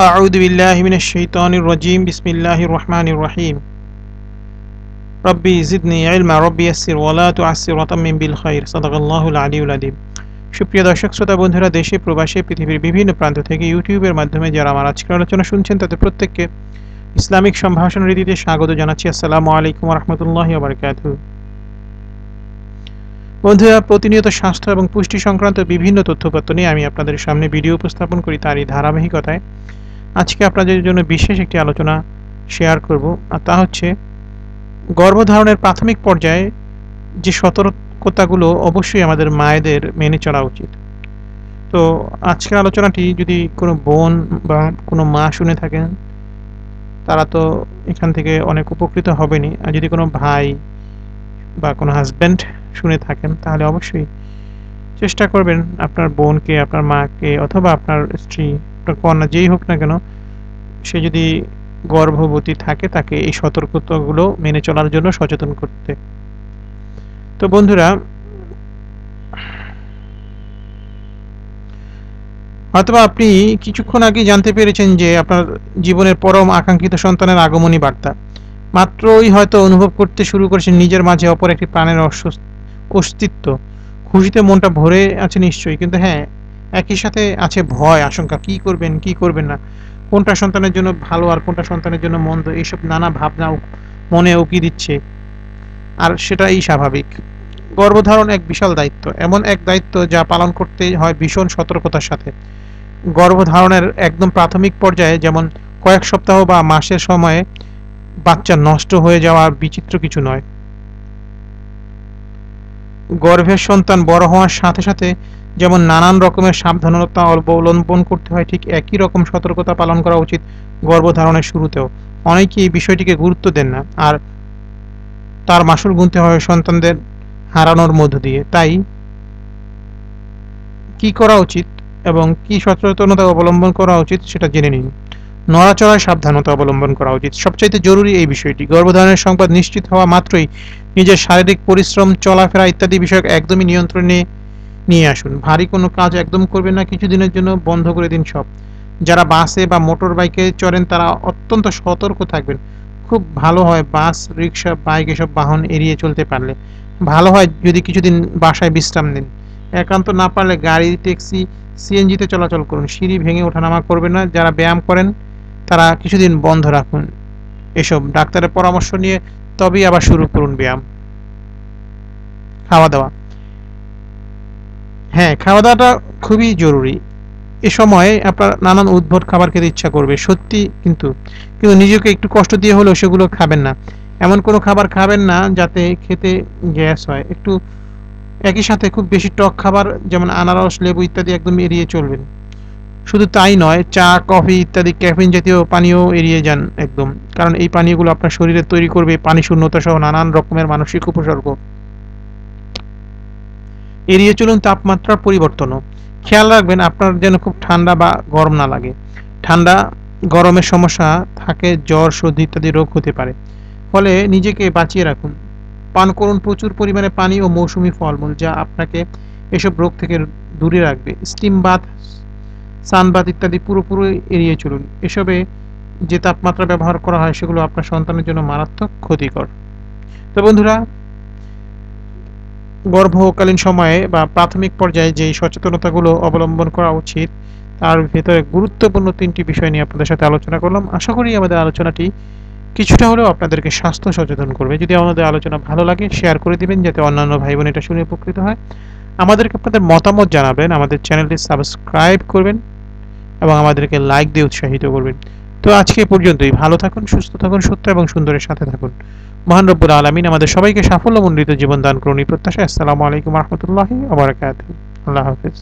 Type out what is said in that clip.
أعوذ بالله من الشيطان الرجيم بسم الله الرحمن الرحيم ربي زدني علما ربي يسر ولا تعسر وتمم بالخير صدق الله العلي العظيم সুপ্রিয় দর্শক শ্রোতা বন্ধুরা দেশে প্রবাসে পৃথিবীর বিভিন্ন প্রান্ত থেকে ইউটিউবের মাধ্যমে যারা আমার আজকের আলোচনা শুনছেন তাদের প্রত্যেককে ইসলামিক সম্ভাষণ রীতিতে স্বাগত জানাচ্ছি। আসসালামু আলাইকুম ওয়া রাহমাতুল্লাহি ওয়া বারাকাতুহু। বন্ধুরা, প্রতিনিয়ত স্বাস্থ্য এবং পুষ্টি সংক্রান্ত বিভিন্ন তথ্যপত্র নিয়ে আমি আপনাদের সামনে ভিডিও উপস্থাপন করি। তারই ধারাবাহিকতায় আজকে আপনাদের জন্য বিশেষ একটি আলোচনা শেয়ার করব, আর তা হচ্ছে গর্ভধারণের প্রাথমিক পর্যায়ে যে সতর্কতাগুলো অবশ্যই আমাদের মায়েদের মেনে চলা উচিত। তো আজকের আলোচনাটি যদি কোনো বোন বা কোনো মা শুনে থাকেন তারা তো এখান থেকে অনেক উপকৃত হবেনই, আর যদি কোনো ভাই বা কোনো হাজব্যান্ড শুনে থাকেন তাহলে অবশ্যই চেষ্টা করবেন আপনার বোনকে, আপনার মাকে অথবা আপনার স্ত্রী, আপনার কন্যা যেই হোক না কেন, সে যদি গর্ভবতী থাকে তাকে এই সতর্কতাগুলো মেনে চলার জন্য সচেতন করতে। তো বন্ধুরা, হয়তোবা আপনি কিছুক্ষণ আগে জানতে পেরেছেন যে আপনার জীবনের পরম আকাঙ্ক্ষিত সন্তানের আগমনী বার্তা। মাত্রই হয়তো অনুভব করতে শুরু করেছেন নিজের মাঝে অপর একটি প্রাণের অস্তিত্ব। খুশিতে মনটা ভরে আছে নিশ্চয়ই, কিন্তু হ্যাঁ, একই সাথে আছে ভয়, আশঙ্কা। কি করবেন কি করবেন না, কোনটা সন্তানের জন্য ভালো আর কোনটা সন্তানের জন্য মন্দ, এইসব নানা ভাবনা মনে উকি দিচ্ছে, আর সেটাই স্বাভাবিক। গর্ভধারণ এক বিশাল দায়িত্ব, এমন এক দায়িত্ব যা পালন করতে হয় ভীষণ সতর্কতার সাথে। গর্ভধারণের একদম প্রাথমিক পর্যায়ে, যেমন কয়েক সপ্তাহ বা মাসের সময়ে বাচ্চা নষ্ট হয়ে যাওয়া বিচিত্র কিছু নয়। গর্ভের সন্তান বড় হওয়ার সাথে সাথে যেমন নানান রকমের সাবধানতা অবলম্বন করতে হয়, ঠিক একই রকম সতর্কতা পালন করা উচিত গর্ভধারণের শুরুতেও। অনেকেই এই বিষয়টিকে গুরুত্ব দেন না, আর তার মাসুল গুনতে হয় সন্তানদের হারানোর মধ্য দিয়ে। তাই কি করা উচিত এবং কি সচেতনতা অবলম্বন করা উচিত সেটা জেনে নিন। নড়াচড়ায় সাবধানতা অবলম্বন করা উচিত, সবচাইতে জরুরি এই বিষয়টি। গর্ভধারণের সংবাদ নিশ্চিত হওয়া মাত্রই নিজের শারীরিক পরিশ্রম, চলাফেরা ইত্যাদি বিষয়ক একদমই নিয়ন্ত্রণে নিয়ে আসুন। ভারী কোনো কাজ একদম করবেন না, কিছুদিনের জন্য বন্ধ করে দিন সব। যারা বাসে বা মোটর বাইকে চড়েন তারা অত্যন্ত সতর্ক থাকবেন। খুব ভালো হয় বাস, রিক্সা, বাইক এসব বাহন এড়িয়ে চলতে পারলে ভালো হয়। যদি কিছুদিন বাসায় বিশ্রাম নেন, একান্ত না পারলে গাড়ি, ট্যাক্সি, সিএনজিতে চলাচল করুন। সিঁড়ি ভেঙে ওঠানামা করবেন না। যারা ব্যায়াম করেন তারা কিছুদিন বন্ধ রাখুন এসব, ডাক্তারের পরামর্শ নিয়ে তবেই আবার শুরু করুন ব্যায়াম। খাওয়া দাওয়া, হ্যাঁ, খাওয়া দাওয়াটা খুবই জরুরি। এ সময় আপনার নানান উদ্ভট খাবার খেতে ইচ্ছা করবে সত্যি, কিন্তু নিজেকে একটু কষ্ট দিয়ে হলেও সেগুলো খাবেন না। এমন কোনো খাবার খাবেন না যাতে খেতে গ্যাস হয়। একটু একই সাথে খুব বেশি টক খাবার যেমন আনারস, লেবু ইত্যাদি একদম এড়িয়ে চলবেন। শুধু তাই নয়, চা, কফি ইত্যাদি ক্যাফিন জাতীয় পানীয় এড়িয়ে যান একদম, কারণ এই পানীয়গুলো আপনার শরীরে তৈরি করবে পানি শূন্যতা সহ নানান রকমের মানসিক উপসর্গ। এড়িয়ে চলুন তাপমাত্রার পরিবর্তনও। খেয়াল রাখবেন আপনার যেন খুব ঠান্ডা বা গরম না লাগে। ঠান্ডা গরমের সমস্যা থাকে, জ্বর, সর্দি ইত্যাদি রোগ হতে পারে, ফলে নিজেকে বাঁচিয়ে রাখুন। পান করুন প্রচুর পরিমাণে পানি ও মৌসুমি ফলমূল, যা আপনাকে এসব রোগ থেকে দূরে রাখবে। স্টিম বাথ, সানবাথ ইত্যাদি পুরোপুরি এড়িয়ে চলুন। এসবে যে তাপমাত্রা ব্যবহার করা হয় সেগুলো আপনার সন্তানের জন্য মারাত্মক ক্ষতিকর। তো বন্ধুরা, গর্ভকালীন সময়ে বা প্রাথমিক পর্যায়ে যে সচেতনতাগুলো অবলম্বন করা উচিত তার ভেতরে গুরুত্বপূর্ণ 3টি বিষয় নিয়ে আপনাদের সাথে আলোচনা করলাম। আশা করি আমাদের আলোচনাটি কিছুটা হলেও আপনাদেরকে স্বাস্থ্য সচেতন করবে। যদি আমাদের আলোচনা ভালো লাগে শেয়ার করে দিবেন যাতে অন্যান্য ভাই বোন এটা শুনে উপকৃত হয়। আমাদেরকে আপনাদের মতামত জানাবেন, আমাদের চ্যানেলটি সাবস্ক্রাইব করবেন এবং আমাদেরকে লাইক দিয়ে উৎসাহিত করবেন। তো আজকে এ পর্যন্তই। ভালো থাকুন, সুস্থ থাকুন, সত্য এবং সুন্দরের সাথে থাকুন। মহান রব্বুল আলামিন আমাদের সবাইকে সাফল্যমণ্ডিত জীবন দান করুন এই প্রত্যাশায়। আসসালামু আলাইকুম ওয়া রাহমাতুল্লাহি ওয়া বারাকাতুহু। আল্লাহ হাফেজ।